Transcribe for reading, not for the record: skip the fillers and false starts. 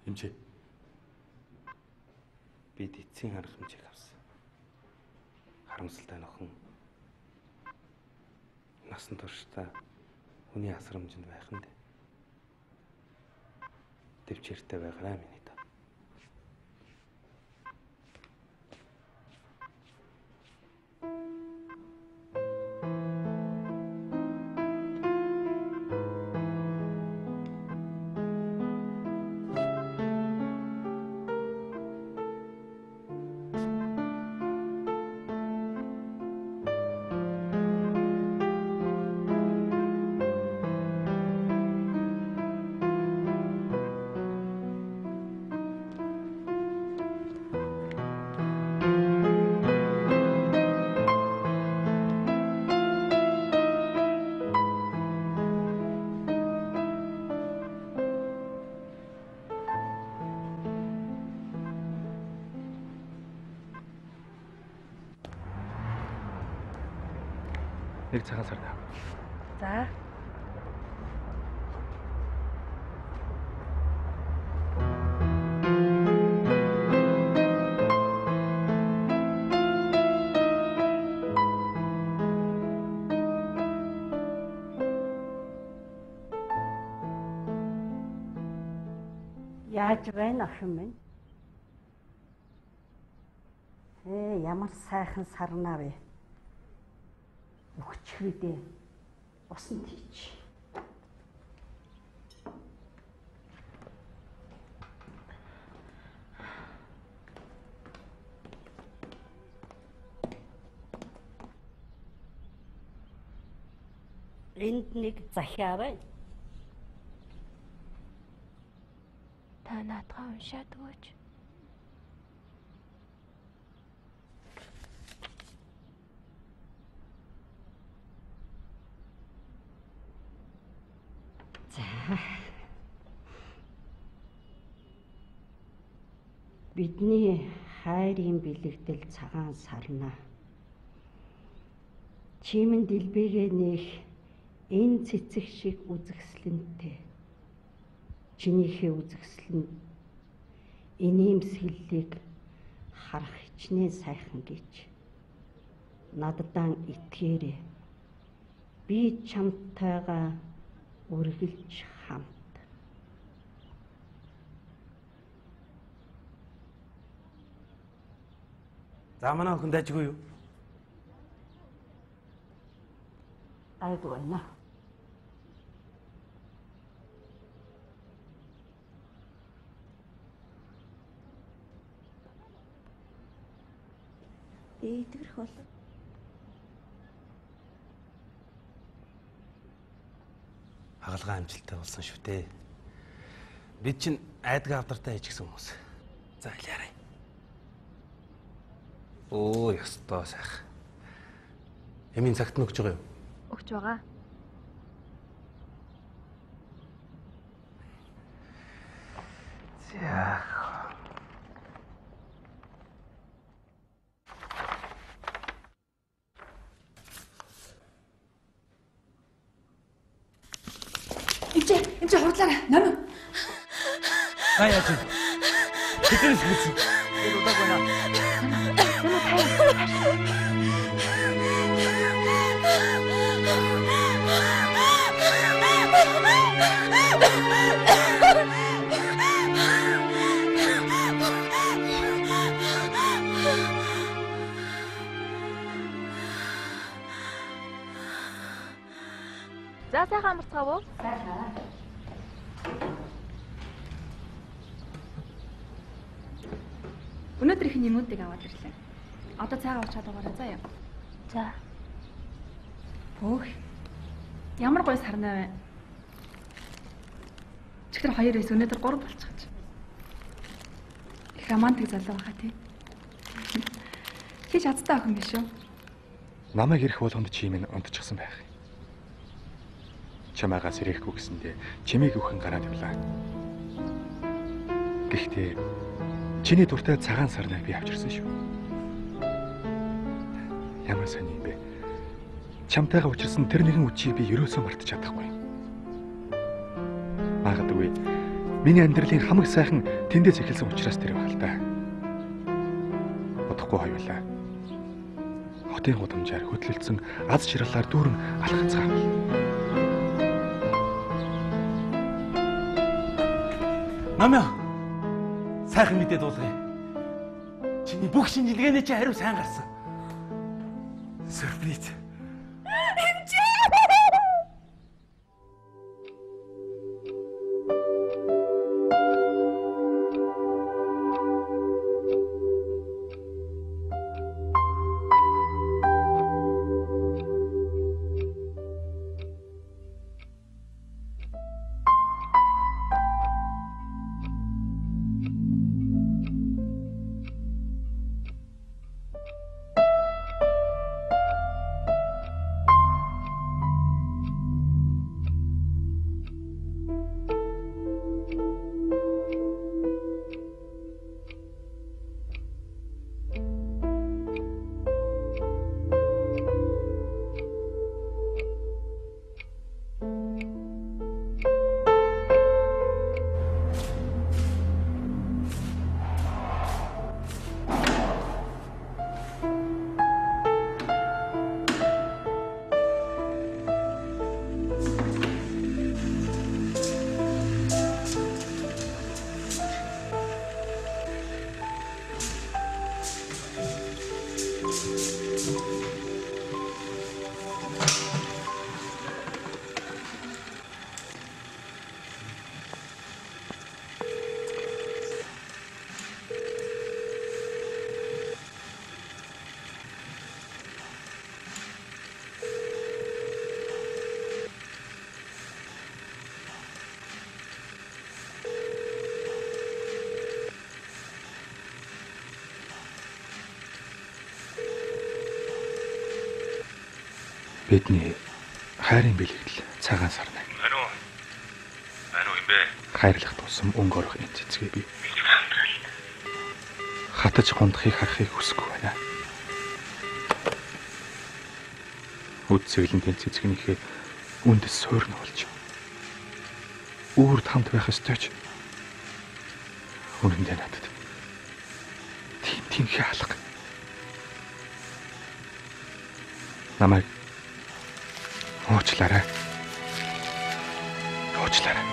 Хэмжээ. Бид эцсийн арга хэмжээг авсан. Харамсалтай нөхөн насан туршдаа хүний асрамжинд байх нь дээ. Төвчээртэй байгаарай миний та. Нэг цагаан сар даа. За. Яаж байна охин минь? Ямар сайхан сарнаа вэ? Өгчхвэдээ усанд хийч. Энд нэг захиа байна. Та наадгаа уншаад өгөөч. Бидний хайрын бэлэгдэл цагаан сарна. Чимэн дэлбэгээ нээх энэ цэцэг шиг үзэсгэлэнтэй. Чинийхээ үзэсгэлэн инээмсэглэлийг харах хичнээн сайхан гэж. Надад итгээрэй. Би чамтайгаа үргэлж хамт. За манай охин дайжгүй юу? Айгүй байна. Идэгрэх бол Хагалгаа амжилттай болсон шүү дээ. Бид чинь айдгаа авдартай ээж гисэн хүмүүс. За ялаарай. Оо ёстой сайх. Эмийн цагт нь өгч байгаа юу? өгч байгаа. За. Энд чи хурлаарай. Ном. Яач. Тэтгэл хийсэн. Тэр удааг байна. За сайхан амарцгаав уу? Сайхан. Өнөөдөр их нэмүүдийг аваад ирлээ. Одоо цайгаа уучаад байгаарай заа яа. За. Өөх. Ямар гоё сарнаа вэ? Чихэр 2 эс өнөөдөр 3 болчих гэж. Их романтик залуу байхаа тий. Чи чадтай охин биш үү? Намайг ирэх болгонд чи минь унтчихсан байх. Чамаагаа сэрэхгүй гэсэндээ чимээг өхөн гараад явлаа. Гэхдээ чиний дуртай цагаан сарнаа би авч ирсэн шүү. Ямар сони юм бэ? Чамтайгаа учирсан тэр нэгэн үчийг би ерөөсөө мартаж чадахгүй. Магадгүй Миний амьдралын хамаг сайхан тэндээс эхэлсэн учраас тэр байх л да. Бодохгүй хоёулаа. Хотын гудамжаар хөдлөлдсөн аз жаргалаар дүүрэн алхацгаавал. Намаа сайхан мэдээ дуулгая. Чиний бүх шинжилгээний чи хариу сайн гарсан. Сюрприз. Бидний хайрын бэлэгдэл цагаан сарна. Ану юм бэ? Хайрлах тусам өнгө орох энэ цэцгээ би хатаж гундахыг харахыг хүсэхгүй байна. Үд цэглэнтэй цэцгнийхээ үндэс суурна болж. Үүрд хамт байх ёстой ч. Үнэндээ надад тийм хаалга. Намайг уучлаарай. Уучлаарай.